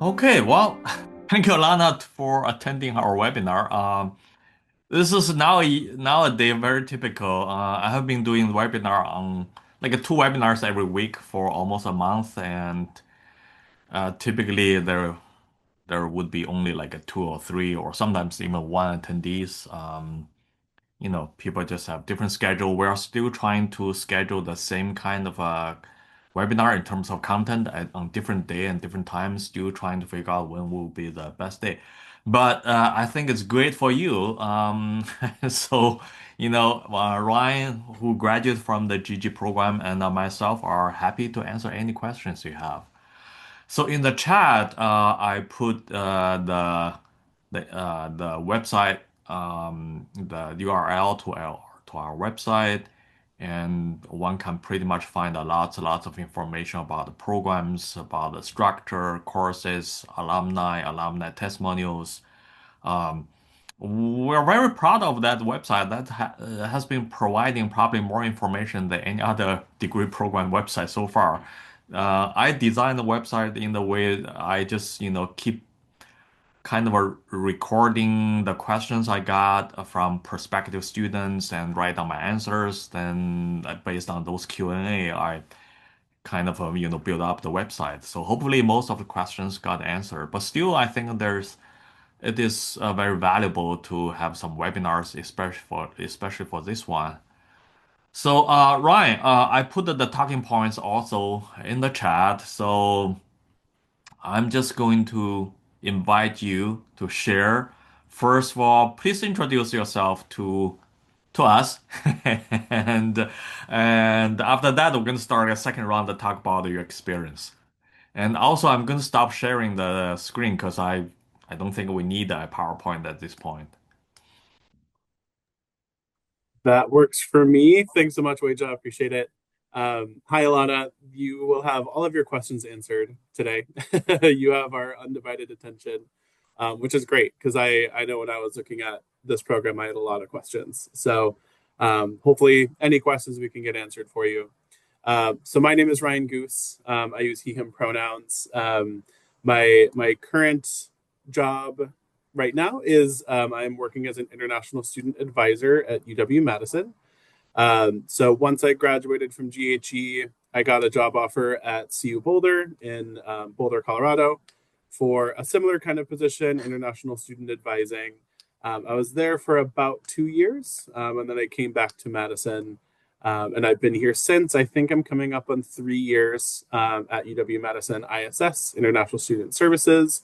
Okay, well, thank you, Lana, for attending our webinar. This is nowadays very typical. I have been doing webinar on like two webinars every week for almost a month, and typically there would be only like a two or three, or sometimes even one attendees. People just have different schedule. We're still trying to schedule the same kind of webinar in terms of content on different day and different times, still trying to figure out when will be the best day. But I think it's great for you. So, Ryan, who graduated from the GG program, and myself are happy to answer any questions you have. So in the chat, I put the website, the URL to our website, and one can pretty much find lots of information about the programs, about the structure, courses, alumni testimonials. Um, we're very proud of that website that has been providing probably more information than any other degree program website so far. I designed the website in the way I just, keep kind of recording the questions I got from prospective students and write down my answers. Then based on those Q&A, I kind of, build up the website. So hopefully most of the questions got answered. But still, I think it is very valuable to have some webinars, especially for this one. So, Ryan, I put the talking points also in the chat. So I'm just going to invite you to share. First of all, please introduce yourself to us, and and after that, we're going to start a second round to talk about your experience. And also, I'm going to stop sharing the screen because I don't think we need a PowerPoint at this point. That works for me. Thanks so much, Weija. Appreciate it. Hi, Alana. You will have all of your questions answered today. You have our undivided attention, which is great because I know when I was looking at this program, I had a lot of questions. So hopefully, any questions we can get answered for you. So my name is Ryan Goose. I use he/him pronouns. My current job right now is I'm working as an international student advisor at UW-Madison. So once I graduated from GHE, I got a job offer at CU Boulder in Boulder, Colorado, for a similar kind of position, international student advising. I was there for about 2 years, and then I came back to Madison, and I've been here since. I think I'm coming up on 3 years at UW-Madison ISS, International Student Services.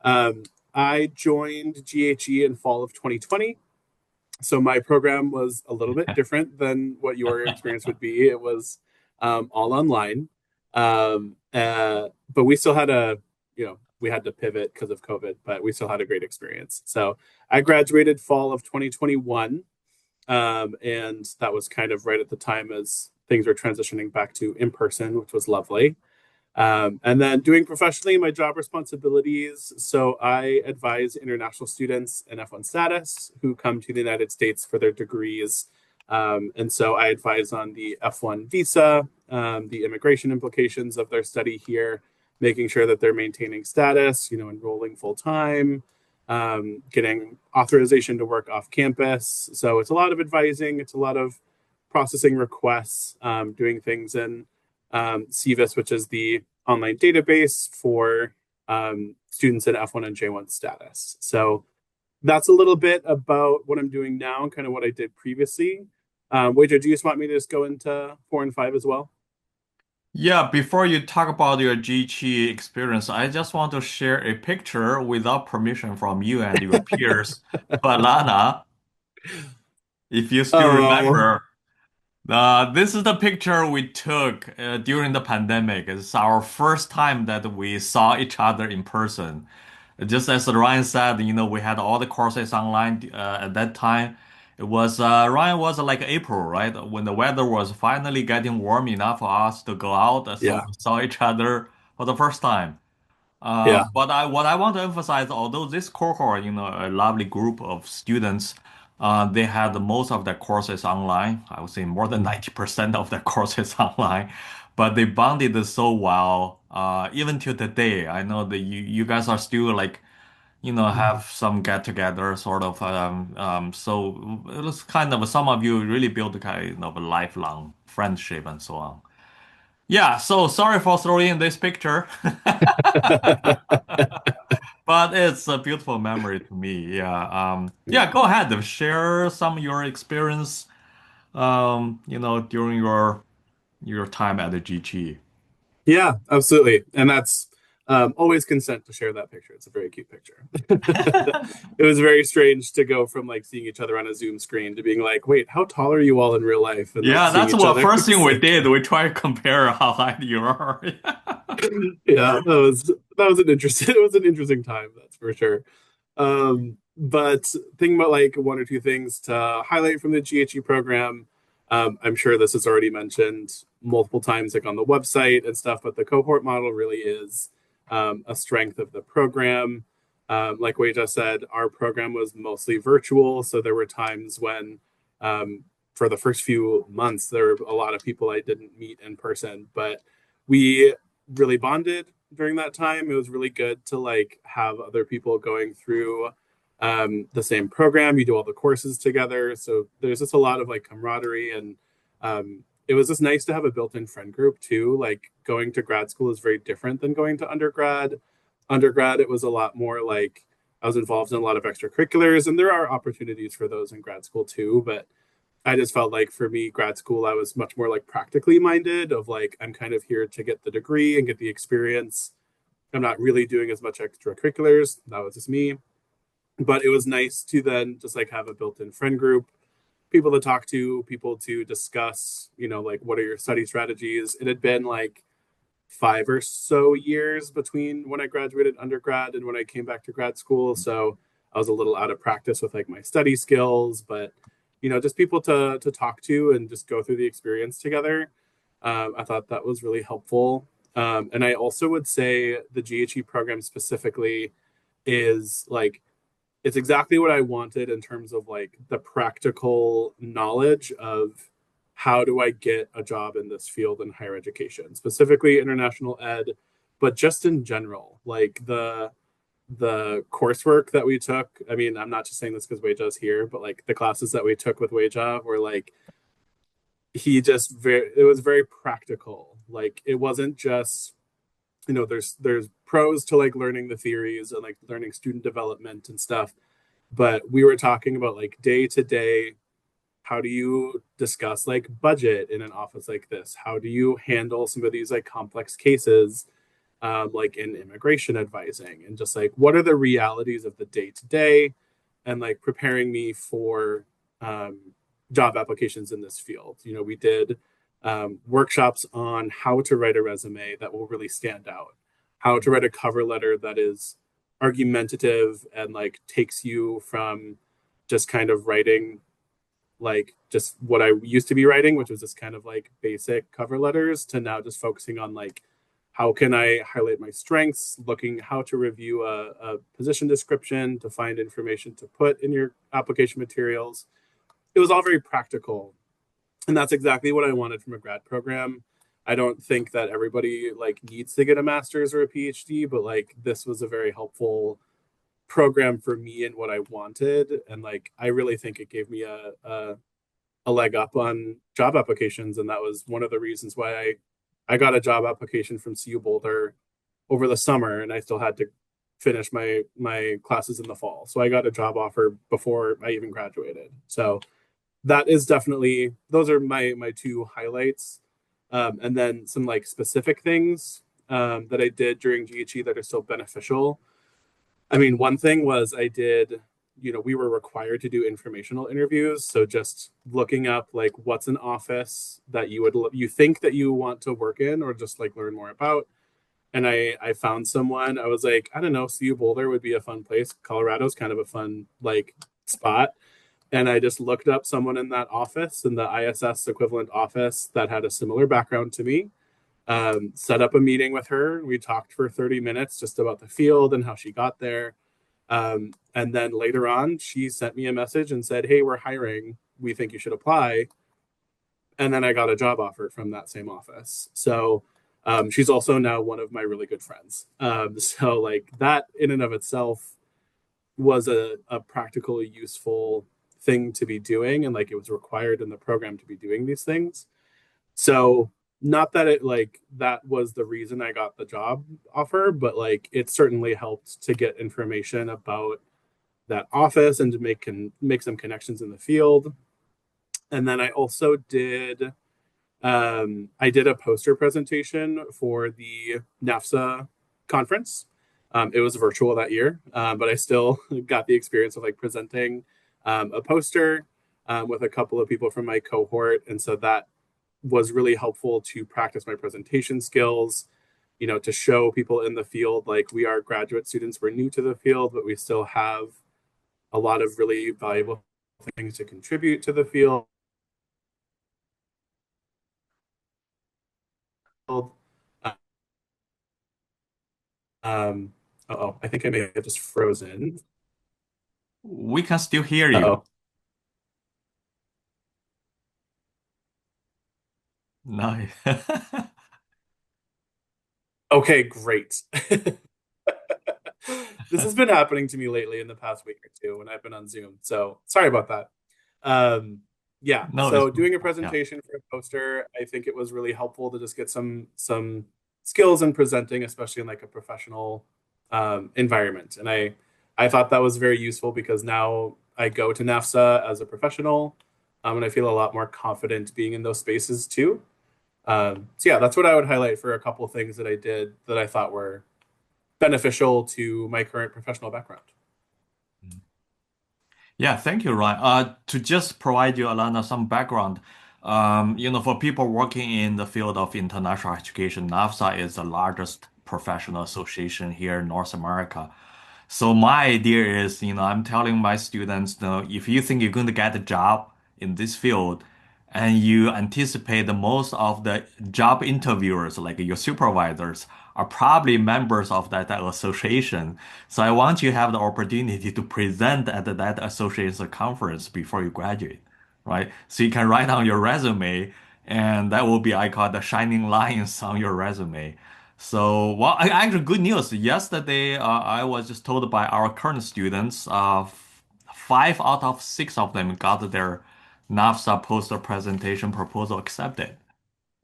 Um, I joined GHE in fall of 2020. So my program was a little bit different than what your experience would be. It was all online. But we still had we had to pivot because of COVID, but we still had a great experience. So I graduated fall of 2021. And that was kind of right at the time as things were transitioning back to in person, which was lovely. And then doing professionally my job responsibilities. So I advise international students in F1 status who come to the United States for their degrees. And so I advise on the F1 visa, the immigration implications of their study here, making sure that they're maintaining status, enrolling full time, getting authorization to work off campus. So it's a lot of advising, it's a lot of processing requests, doing things in CVIS, which is the online database for students in F1 and J1 status. So that's a little bit about what I'm doing now and kind of what I did previously. Wager, do you just want me to just go into 4 and 5 as well? Yeah, before you talk about your GT experience, I just want to share a picture without permission from you and your peers. But Lana, if you still Oh, remember, this is the picture we took during the pandemic. It's our first time that we saw each other in person. Just as Ryan said, we had all the courses online at that time. It was Ryan was like April, right? When the weather was finally getting warm enough for us to go out, so yeah, we saw each other for the first time. yeah, But what I want to emphasize, although this cohort, a lovely group of students, They had most of their courses online. I would say more than 90% of their courses online, but they bonded so well. Even till today, I know that you guys are still like, have some get together sort of. So it was kind of some of you really built a kind of a lifelong friendship and so on. Yeah, so sorry for throwing in this picture, but it's a beautiful memory to me. Yeah. Yeah, go ahead. Share some of your experience, during your time at the GT. Yeah, absolutely. And that's always consent to share that picture. It's a very cute picture. It was very strange to go from like seeing each other on a Zoom screen to being like, wait, how tall are you all in real life? And like Yeah, seeing that's each what other. first thing It's we like, did. We try to compare how high you are. yeah, that was an interesting it was an interesting time, that's for sure. But thinking about like one or two things to highlight from the GHE program. I'm sure this is already mentioned multiple times, like on the website and stuff, but the cohort model really is a strength of the program. Like we just said, our program was mostly virtual, so there were times when, for the first few months, there were a lot of people I didn't meet in person, but we really bonded during that time. It was really good to like have other people going through the same program. You do all the courses together, so there's just a lot of like camaraderie, and it was just nice to have a built-in friend group too. Like going to grad school is very different than going to undergrad. Undergrad, it was a lot more like I was involved in a lot of extracurriculars, and there are opportunities for those in grad school too. But I just felt like for me, grad school, I was much more like practically minded of like, I'm kind of here to get the degree and get the experience. I'm not really doing as much extracurriculars. That was just me. But it was nice to then just like have a built-in friend group, people to talk to, people to discuss, like what are your study strategies. It had been like 5 or so years between when I graduated undergrad and when I came back to grad school. So I was a little out of practice with like my study skills, but just people to talk to and just go through the experience together. I thought that was really helpful. And I also would say the GHE program specifically is like it's exactly what I wanted in terms of like the practical knowledge of how do I get a job in this field in higher education, specifically international ed, but just in general, like the coursework that we took. I mean, I'm not just saying this because Weijia here, but like the classes that we took with Weijia were like it was very practical. Like it wasn't just there's pros to like learning the theories and like learning student development and stuff, but we were talking about like day to day, how do you discuss like budget in an office like this? How do you handle some of these like complex cases, like in immigration advising, and just like what are the realities of the day to day, and like preparing me for um, job applications in this field. We did workshops on how to write a resume that will really stand out, how to write a cover letter that is argumentative and like takes you from just kind of writing like just what I used to be writing, which was just kind of like basic cover letters, to now just focusing on like how can I highlight my strengths, looking how to review a position description to find information to put in your application materials. It was all very practical, and that's exactly what I wanted from a grad program. I don't think that everybody like needs to get a master's or a PhD, but like this was a very helpful program for me and what I wanted. And like I really think it gave me a leg up on job applications. And that was one of the reasons why I got a job application from CU Boulder over the summer, and I still had to finish my classes in the fall. So I got a job offer before I even graduated. So that is definitely those are my two highlights. And then some like specific things that I did during GHE that are still beneficial. I mean, one thing was I did, we were required to do informational interviews. So just looking up like what's an office that you think that you want to work in or just like learn more about. And I found someone. I was like, I don't know, CU Boulder would be a fun place. Colorado's kind of a fun like spot. And I just looked up someone in that office, in the ISS equivalent office, that had a similar background to me. Set up a meeting with her. We talked for 30 minutes just about the field and how she got there. And then later on, she sent me a message and said, "Hey, we're hiring. We think you should apply." And then I got a job offer from that same office. So she's also now one of my really good friends. So like that in and of itself was a practical, useful thing to be doing, and like it was required in the program to be doing these things. So not that it like that was the reason I got the job offer, but like it certainly helped to get information about that office and to make some connections in the field. And then I did a poster presentation for the NAFSA conference. It was virtual that year, but I still got the experience of like presenting a poster with a couple of people from my cohort, and so that was really helpful to practice my presentation skills. You know, to show people in the field like we are graduate students, we're new to the field, but we still have a lot of really valuable things to contribute to the field. Um, oh, I think I may have just frozen. We can still hear you. Uh-oh. Nice. Okay, great. This has been happening to me lately in the past week or two when I've been on Zoom. So sorry about that. Um, yeah, No, it's so doing a yeah. presentation for a poster, I think it was really helpful to just get some skills in presenting, especially in like a professional environment. And I thought that was very useful because now I go to NAFSA as a professional, and I feel a lot more confident being in those spaces too. So yeah, that's what I would highlight for a couple of things that I did that I thought were beneficial to my current professional background. Yeah, thank you, Ryan. To just provide you, Alana, some background, for people working in the field of international education, NAFSA is the largest professional association here in North America. So my idea is, I'm telling my students, if you think you're going to get a job in this field and you anticipate the most of the job interviewers, like your supervisors, are probably members of that association. So I want you to have the opportunity to present at that association conference before you graduate, right? So you can write on your resume, and that will be, I call the shining lines on your resume. So, well, actually, good news. Yesterday, I was just told by our current students, five out of six of them got their NAFSA poster presentation proposal accepted.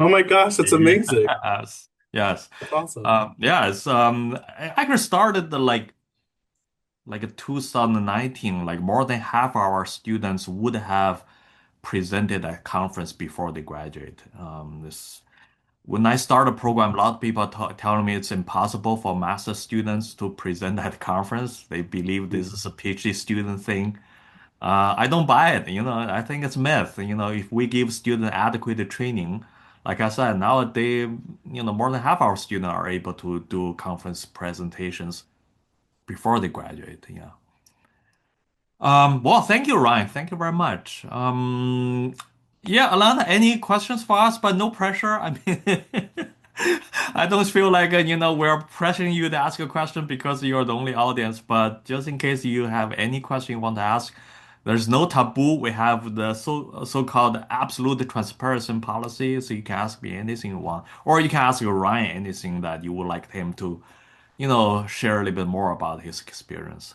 Oh my gosh, that's amazing. Yes, yes, That's awesome. yes. I actually started like 2019. Like more than half our students would have presented at conference before they graduate. This When I started the program, a lot of people telling me it's impossible for master students to present at conference. They believe this is a PhD student thing. I don't buy it. I think it's myth. If we give students adequate training, like I said, nowadays, more than half our students are able to do conference presentations before they graduate. Yeah. Well, thank you, Ryan. Thank you very much. Yeah, Alana, any questions for us? But no pressure. I mean, I don't feel like, we're pressuring you to ask a question because you're the only audience. But just in case you have any question you want to ask, there's no taboo. We have the so-called absolute transparency policy, so you can ask me anything you want, or you can ask Ryan anything that you would like him to, share a little bit more about his experience.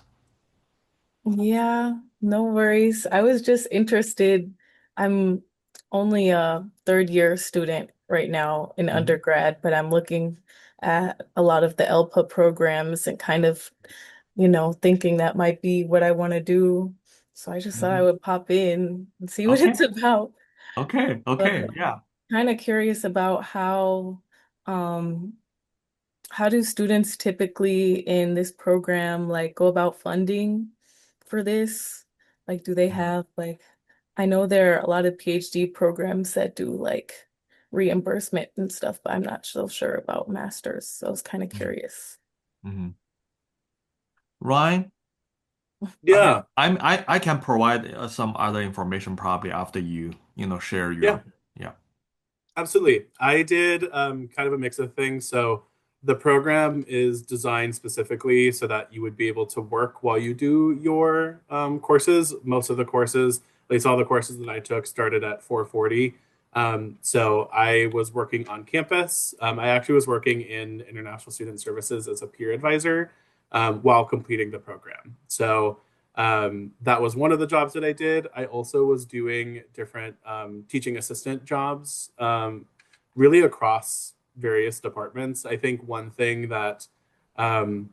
Yeah, no worries. I was just interested. I'm only a third year student right now in Mhm. undergrad, but I'm looking at a lot of the ELPA programs and kind of, thinking that might be what I want to do. So I just thought I Mhm. would pop in and see what Okay. it's about. Okay. But Okay. Yeah. kind of curious about um, how do students typically in this program like go about funding for this? Like, do they Mhm. have like, I know there are a lot of PhD programs that do like reimbursement and stuff, but I'm not so sure about masters. So I was kind of Mhm. curious. Mhm. Ryan, Yeah, I can provide some other information probably after share yeah, your, yeah. absolutely. I did kind of a mix of things. So the program is designed specifically so that you would be able to work while you do your courses. Most of the courses, at least all the courses that I took, started at 4:40. So I was working on campus. I actually was working in international student services as a peer advisor while completing the program. So that was one of the jobs that I did. I also was doing different teaching assistant jobs, really across various departments. I think one thing that um,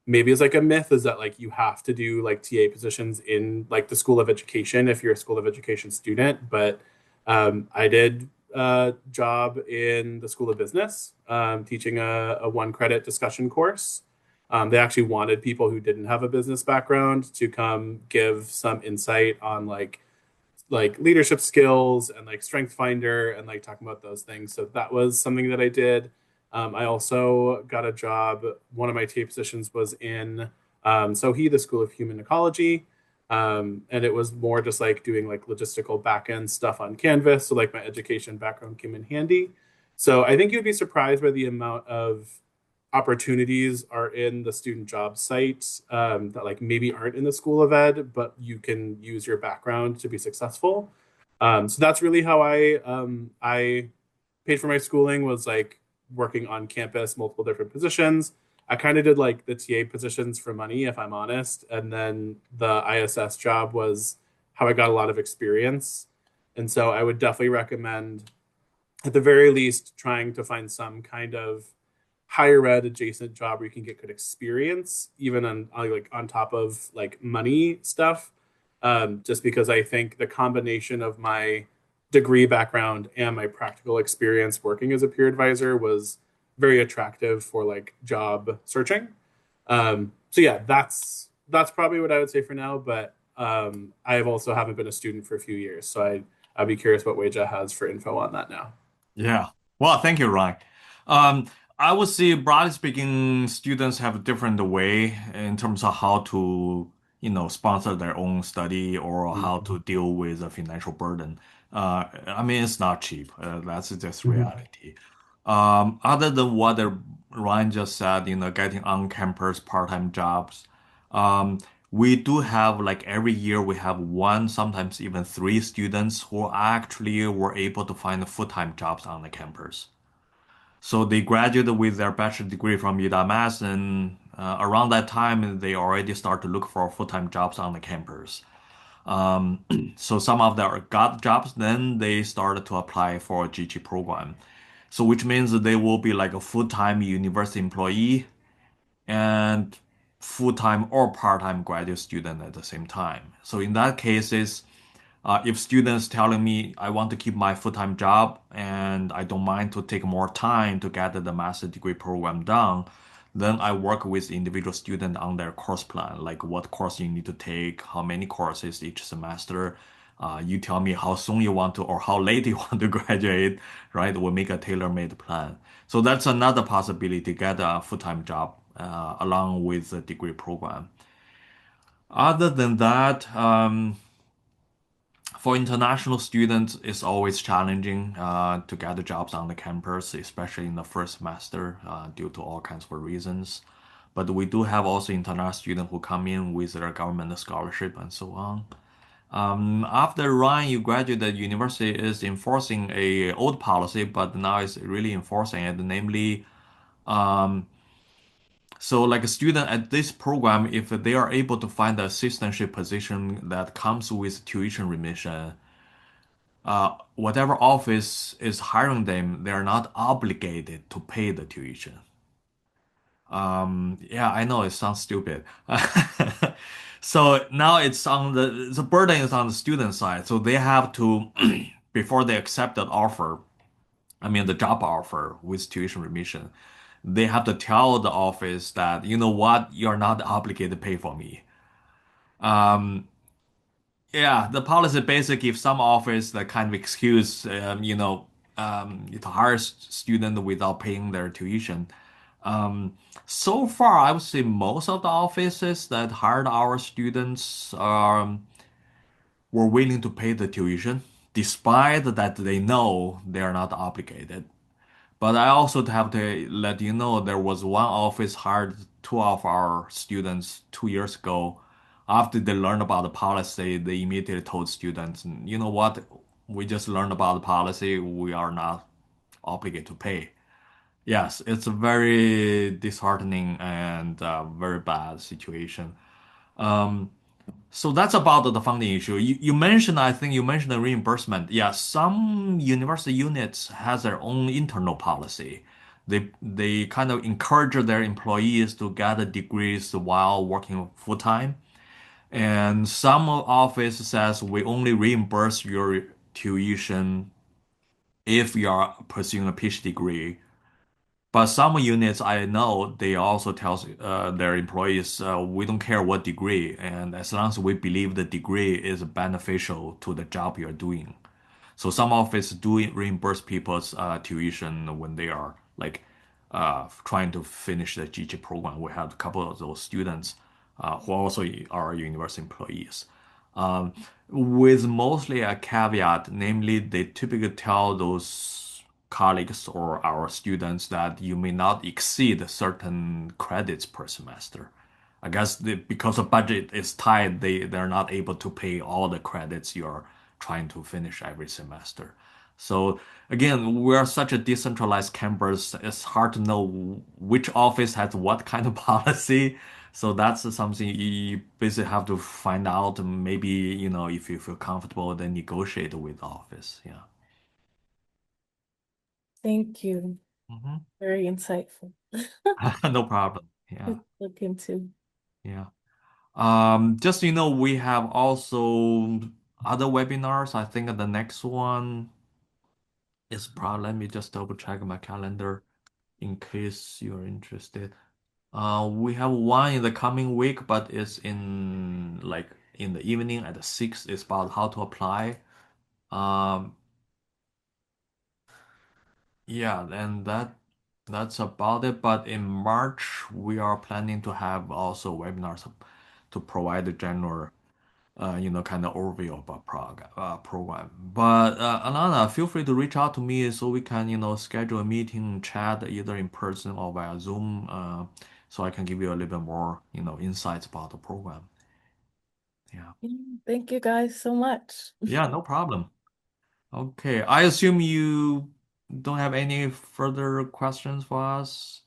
maybe is like a myth is that like you have to do like TA positions in like the School of Education if you're a School of Education student. But I did a job in the School of Business, teaching a one credit discussion course. They actually wanted people who didn't have a business background to come give some insight on like leadership skills and like strength finder and like talking about those things. So that was something that I did. I also got a job. One of my TA positions was in SOHE, the School of Human Ecology. And it was more just like doing like logistical back end stuff on Canvas. So like my education background came in handy. So I think you'd be surprised by the amount of opportunities are in the student job site that like maybe aren't in the School of Ed, but you can use your background to be successful. So that's really how I paid for my schooling was like working on campus, multiple different positions. I kind of did like the TA positions for money, if I'm honest, and then the ISS job was how I got a lot of experience. And so I would definitely recommend, at the very least, trying to find some kind of higher ed adjacent job where you can get good experience, even on like on top of like money stuff. Just because I think the combination of my degree background and my practical experience working as a peer advisor was very attractive for like job searching. So yeah, that's probably what I would say for now. But I have also haven't been a student for a few years, so I'd be curious what Weija has for info on that now. Yeah. Well, thank you, Ryan. Um, I would say, broadly speaking, students have a different way in terms of how to, sponsor their own study or how Mhm. to deal with the financial burden. I mean, it's not cheap. That's just Mhm. reality. Other than what Ryan just said, getting on-campus part-time jobs, um, we do have like every year we have one, sometimes even three students who actually were able to find full-time jobs on the campus. So they graduated with their bachelor degree from UW-Madison. Around that time, they already start to look for full-time jobs on the campus. Um, so some of them got jobs, then they started to apply for a GG program. So which means that they will be like a full-time university employee and full-time or part-time graduate student at the same time. So in that cases, if students telling me I want to keep my full-time job and I don't mind to take more time to get the master degree program done, then I work with individual student on their course plan, like what course you need to take, how many courses each semester. You tell me how soon you want to or how late you want to graduate, right? We'll make a tailor-made plan. So that's another possibility to get a full-time job along with the degree program. Other than that, for international students, it's always challenging to get the jobs on the campus, especially in the first semester, due to all kinds of reasons. But we do have also international students who come in with their government scholarship and so on. After Ryan, you graduated, university is enforcing a old policy, but now it's really enforcing it, namely, um, so like a student at this program, if they are able to find the assistantship position that comes with tuition remission, whatever office is hiring them, they're not obligated to pay the tuition. Yeah, I know it sounds stupid. So now it's on the burden is on the student side. So they have to, before they accept that offer, I mean the job offer with tuition remission, they have to tell the office that, you know what, you're not obligated to pay for me. Um, Yeah, the policy basically gives some office the kind of excuse, to hire student without paying their tuition. So far, I would say most of the offices that hired our students were willing to pay the tuition, despite that they know they are not obligated. But I also have to let you know there was one office hired two of our students 2 years ago. After they learned about the policy, they immediately told students, you know what? We just learned about the policy. We are not obligated to pay. Yes, it's a very disheartening and very bad situation. Um, so that's about the funding issue. You mentioned, I think you mentioned the reimbursement. Yeah, some university units has their own internal policy. They kind of encourage their employees to get degrees while working full time. And some office says we only reimburse your tuition if you are pursuing a PhD degree. But some units I know they also tell their employees we don't care what degree, and as long as we believe the degree is beneficial to the job you're doing. So some offices do reimburse people's tuition when they are like trying to finish the GG program. We have a couple of those students who also are university employees. Um, with mostly a caveat, namely they typically tell those colleagues or our students that you may not exceed certain credits per semester. I guess because the budget is tight, they're not able to pay all the credits you're trying to finish every semester. So again, we're such a decentralized campus, it's hard to know which office has what kind of policy. So that's something you basically have to find out. Maybe, if you feel comfortable, then negotiate with the office. Yeah. Thank you. Hmm. Very insightful. No problem. Yeah. Look into. Yeah. Just so you know, we have also other webinars. I think the next one is probably, let me just double check my calendar in case you're interested. We have one in the coming week, but it's in the evening at 6. It's about how to apply. Um, yeah, and that's about it. But in March, we are planning to have also webinars to provide the general kind of overview of our program. But Alana, feel free to reach out to me so we can, schedule a meeting, chat either in person or via Zoom, so I can give you a little bit more, insights about the program. Yeah. Thank you guys so much. Yeah, no problem. Okay, I assume you don't have any further questions for us.